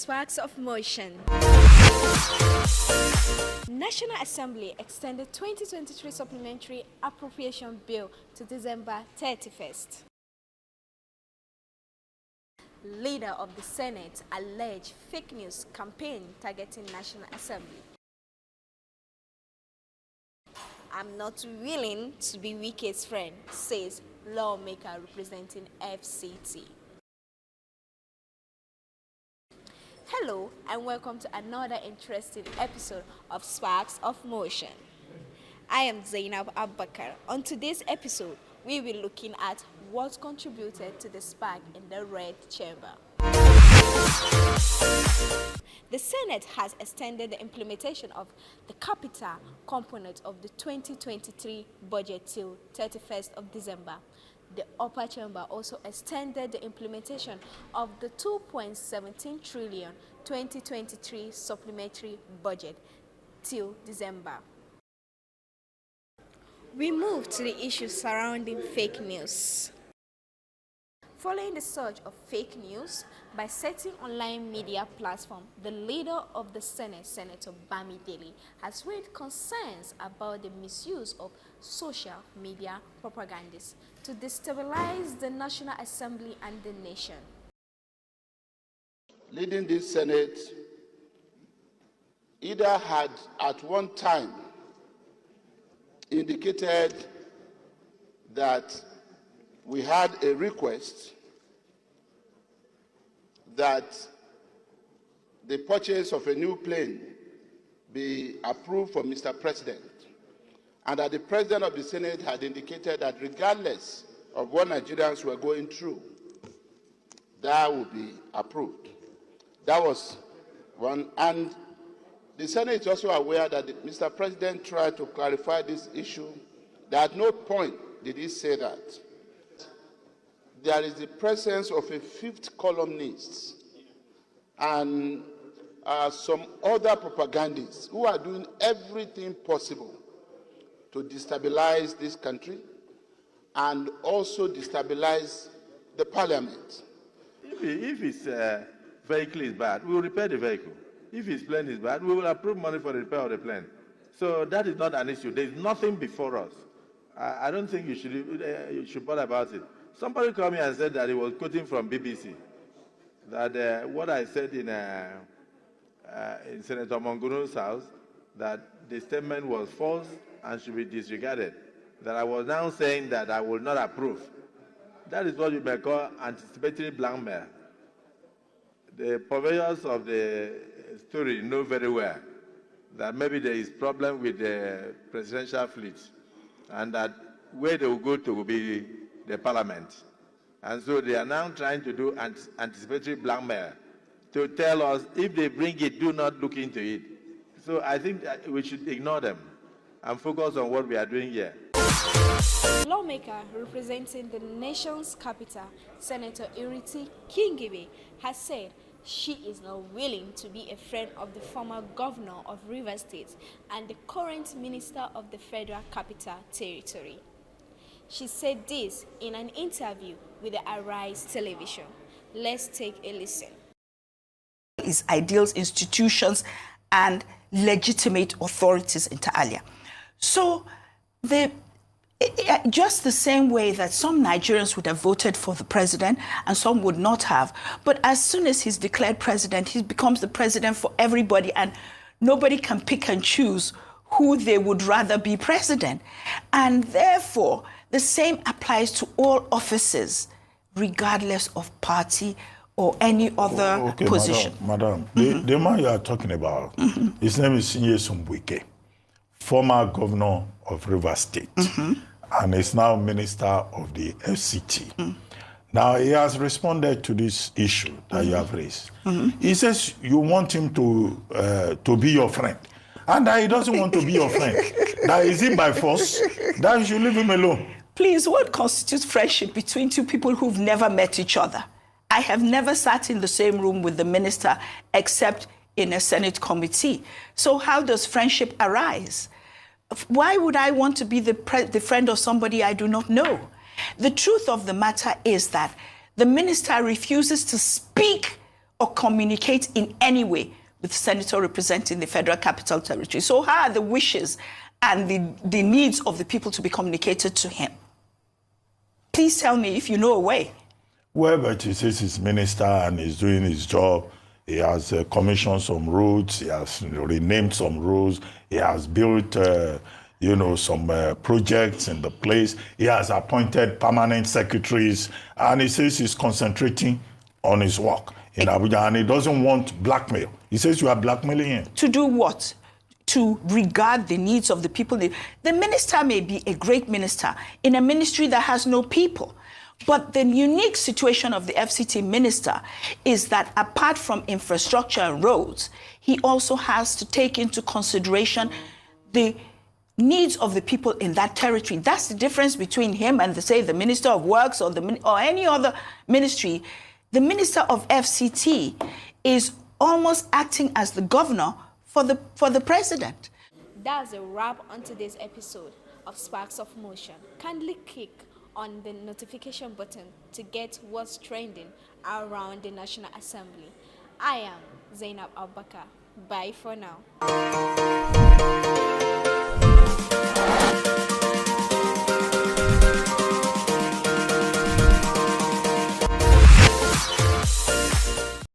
Sparks of Motion. National Assembly extended 2023 supplementary appropriation bill to December 31st. Leader of the Senate alleged fake news campaign targeting National Assembly. I'm not willing to be Wike's friend, says Lawmaker Representing FCT. Hello and welcome to another interesting episode of Sparks of Motion. I am Zainab Abubakar. On today's episode, we will be looking at what contributed to the spark in the Red Chamber. The Senate has extended the implementation of the capital component of the 2023 budget till 31st of December. The upper chamber also extended the implementation of the 2.17 trillion 2023 supplementary budget till December. We move to the issue surrounding fake news. Following the surge of fake news by certain online media platforms, the leader of the Senate, Senator Bamidele, has raised concerns about the misuse of social media propagandists to destabilize the National Assembly and the nation. Leading this Senate either had at one time indicated that we had a request that the purchase of a new plane be approved for Mr. President, and that the President of the Senate had indicated that regardless of what Nigerians were going through, that would be approved. That was one. And the Senate is also aware that Mr. President tried to clarify this issue, that at no point did he say that. There is the presence of a fifth columnist and some other propagandists who are doing everything possible to destabilize this country and also destabilize the parliament. If his vehicle is bad, we will repair the vehicle. If his plane is bad, we will approve money for the repair of the plane. So that is not an issue. There is nothing before us. I don't think you should bother about it. Somebody called me and said that he was quoting from BBC, that what I said in Senator Monguno's house, that the statement was false and should be disregarded, that I was now saying that I will not approve. That is what you may call anticipatory blackmail. The purveyors of the story know very well that maybe there is problem with the presidential fleet and that where they will go to will be the parliament. And so they are now trying to do anticipatory blackmail to tell us if they bring it, do not look into it. So I think that we should ignore them and focus on what we are doing here. Lawmaker representing the nation's capital, Senator Iriti Kingibe, has said she is not willing to be a friend of the former governor of Rivers State and the current minister of the Federal Capital Territory. She said this in an interview with the Arise television. Let's take a listen. Is ideals, institutions, and legitimate authorities inter alia. So just the same way that some Nigerians would have voted for the president and some would not have, but as soon as he's declared president, he becomes the president for everybody, and nobody can pick and choose who they would rather be president. And therefore, the same applies to all offices, regardless of party or any other position. Madam, the man you are talking about, his name is Wike, former governor of Rivers State, and is now minister of the FCT. Now, he has responded to this issue that you have raised. He says you want him to be your friend, and that he doesn't want to be your friend. That is it by force? That you should leave him alone. Please, what constitutes friendship between two people who've never met each other? I have never sat in the same room with the minister except in a Senate committee. So how does friendship arise? Why would I want to be the friend of somebody I do not know? The truth of the matter is that the minister refuses to speak or communicate in any way with the senator representing the Federal Capital Territory. So how are the wishes and the needs of the people to be communicated to him? Please tell me if you know a way. Well, but he says he's minister and he's doing his job. He has commissioned some roads. He has renamed some roads. He has built, some projects in the place. He has appointed permanent secretaries. And he says he's concentrating on his work in Abuja. And he doesn't want blackmail. He says you are blackmailing him. To do what? To regard the needs of the people. The minister may be a great minister in a ministry that has no people. But the unique situation of the FCT minister is that apart from infrastructure and roads, he also has to take into consideration the needs of the people in that territory. That's the difference between him and, the Minister of Works or any other ministry. The Minister of FCT is almost acting as the governor for the president. That's a wrap on today's episode of Sparks of Motion. Kindly click on the notification button to get what's trending around the National Assembly. I am Zainab Abubakar. Bye for now.